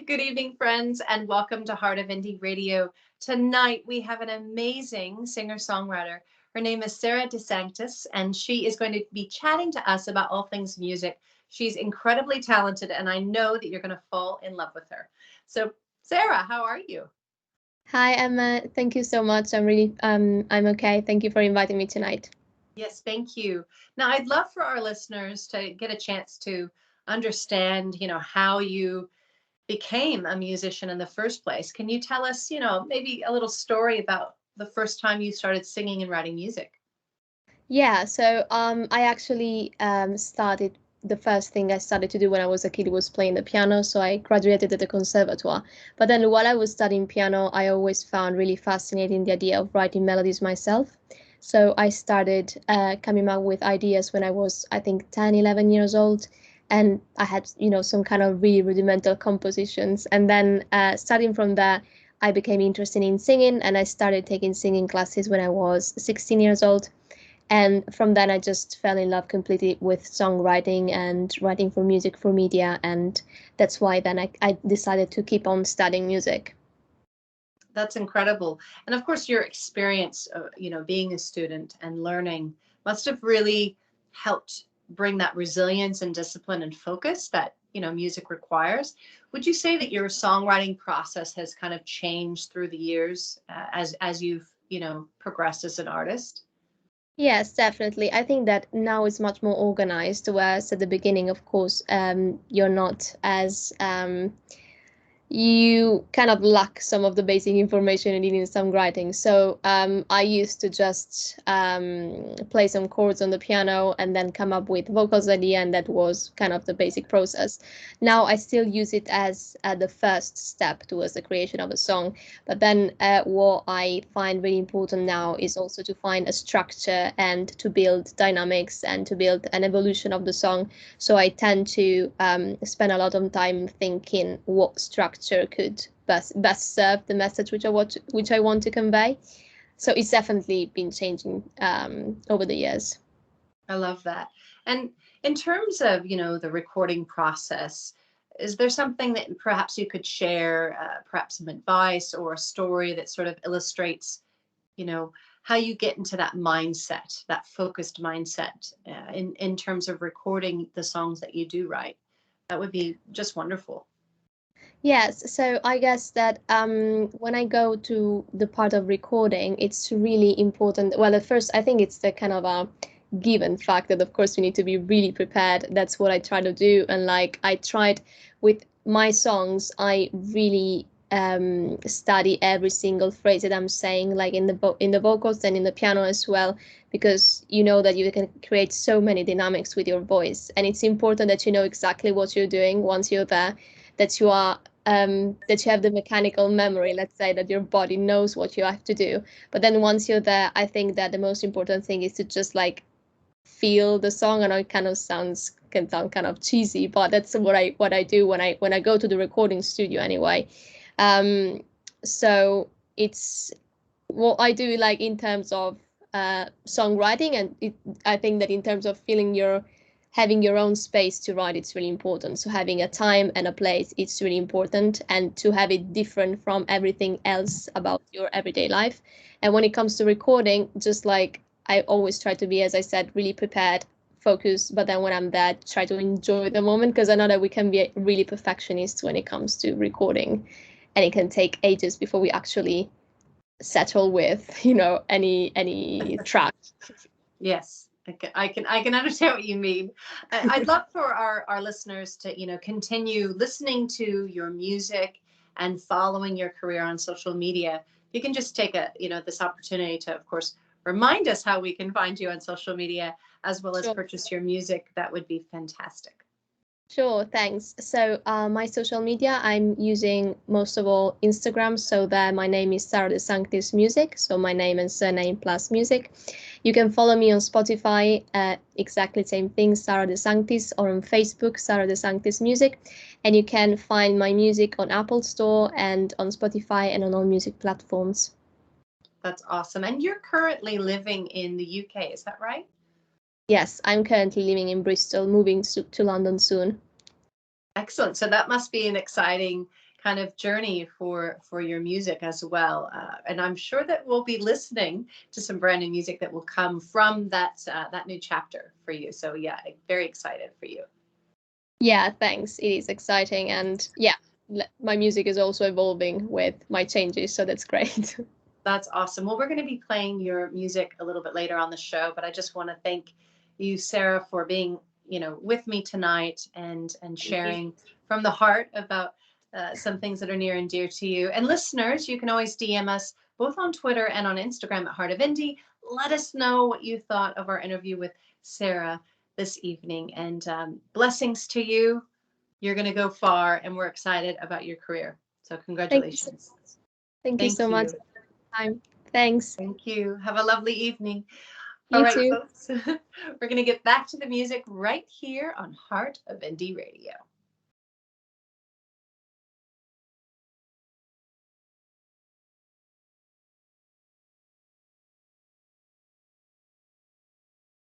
Good evening, friends, and welcome to Heart of Indie Radio. Tonight, we have an amazing singer-songwriter. Her name is Sara De Sanctis, and she is going to be chatting to us about all things music. She's incredibly talented, and I know that you're going to fall in love with her. So, Sara, how are you? Hi, Emma. Thank you so much. I'm okay. Thank you for inviting me tonight. Yes, thank you. Now, I'd love for our listeners to get a chance to understand, how you became a musician in the first place. Can you tell us, maybe a little story about the first time you started singing and writing music? Yeah, I actually started the first thing I started to do when I was a kid was playing the piano. So I graduated at the conservatoire. But then while I was studying piano, I always found really fascinating the idea of writing melodies myself. So I started coming up with ideas when I was, I think, 10, 11 years old. And I had, some kind of really rudimental compositions. And then starting from there, I became interested in singing and I started taking singing classes when I was 16 years old. And from then I just fell in love completely with songwriting and writing for music for media. And that's why then I decided to keep on studying music. That's incredible. And of course, your experience, being a student and learning must have really helped bring that resilience and discipline and focus that, music requires. Would you say that your songwriting process has kind of changed through the years as you've, progressed as an artist? Yes, definitely. I think that now it's much more organized, whereas at the beginning, of course, you're not as you kind of lack some of the basic information you need in songwriting. So I used to just play some chords on the piano and then come up with vocals at the end. That was kind of the basic process. Now I still use it as the first step towards the creation of a song. But then what I find really important now is also to find a structure and to build dynamics and to build an evolution of the song. So I tend to spend a lot of time thinking what structure could best serve the message which I want to convey. So it's definitely been changing over the years. I love that. And in terms of, the recording process, is there something that perhaps you could share, perhaps some advice or a story that sort of illustrates, you know, how you get into that mindset, that focused mindset, in terms of recording the songs that you do write? That would be just wonderful. Yes, so I guess that when I go to the part of recording, it's really important. Well, at first, I think it's the kind of a given fact that, of course, we need to be really prepared. That's what I try to do. And like I tried with my songs, I really study every single phrase that I'm saying, like in the vocals and in the piano as well, because you know that you can create so many dynamics with your voice, and it's important that you know exactly what you're doing once you're there, that you are that you have the mechanical memory, let's say, that your body knows what you have to do. But then once you're there, I think that the most important thing is to just like feel the song. I know it kind of can sound kind of cheesy, but that's what I do when I go to the recording studio anyway. Um, so it's what I do like in terms of songwriting, and I think that in terms of feeling your having your own space to write, it's really important. So having a time and a place, it's really important, and to have it different from everything else about your everyday life. And when it comes to recording, just like I always try to be, as I said, really prepared, focused, but then when I'm there, try to enjoy the moment, because I know that we can be really perfectionists when it comes to recording, and it can take ages before we actually settle with any track. Yes, I can understand what you mean. I'd love for our listeners to, continue listening to your music and following your career on social media. You can just take this opportunity to, of course, remind us how we can find you on social media as well as Sure. purchase your music. That would be fantastic. Sure, thanks. So, my social media, I'm using most of all Instagram. So there, my name is Sara De Sanctis Music. So my name and surname plus music. You can follow me on Spotify, exactly same thing, Sara De Sanctis, or on Facebook, Sara De Sanctis Music. And you can find my music on Apple Store and on Spotify and on all music platforms. That's awesome. And you're currently living in the UK, is that right? Yes, I'm currently living in Bristol, moving to London soon. Excellent. So that must be an exciting kind of journey for your music as well. And I'm sure that we'll be listening to some brand new music that will come from that new chapter for you. So yeah, very excited for you. Yeah, thanks. It is exciting, and yeah, my music is also evolving with my changes, so that's great. That's awesome. Well, we're going to be playing your music a little bit later on the show, but I just want to thank you, Sara, for being, with me tonight and Thank you. sharing from the heart about some things that are near and dear to you. And listeners, you can always DM us both on Twitter and on Instagram at Heart of Indie. Let us know what you thought of our interview with Sara this evening. And blessings to you. You're going to go far, and we're excited about your career. So congratulations. Thank you so Thank much you. for your time. Thanks. Thank you. Have a lovely evening. All You right, too. folks, we're going to get back to the music right here on Heart of Indie Radio.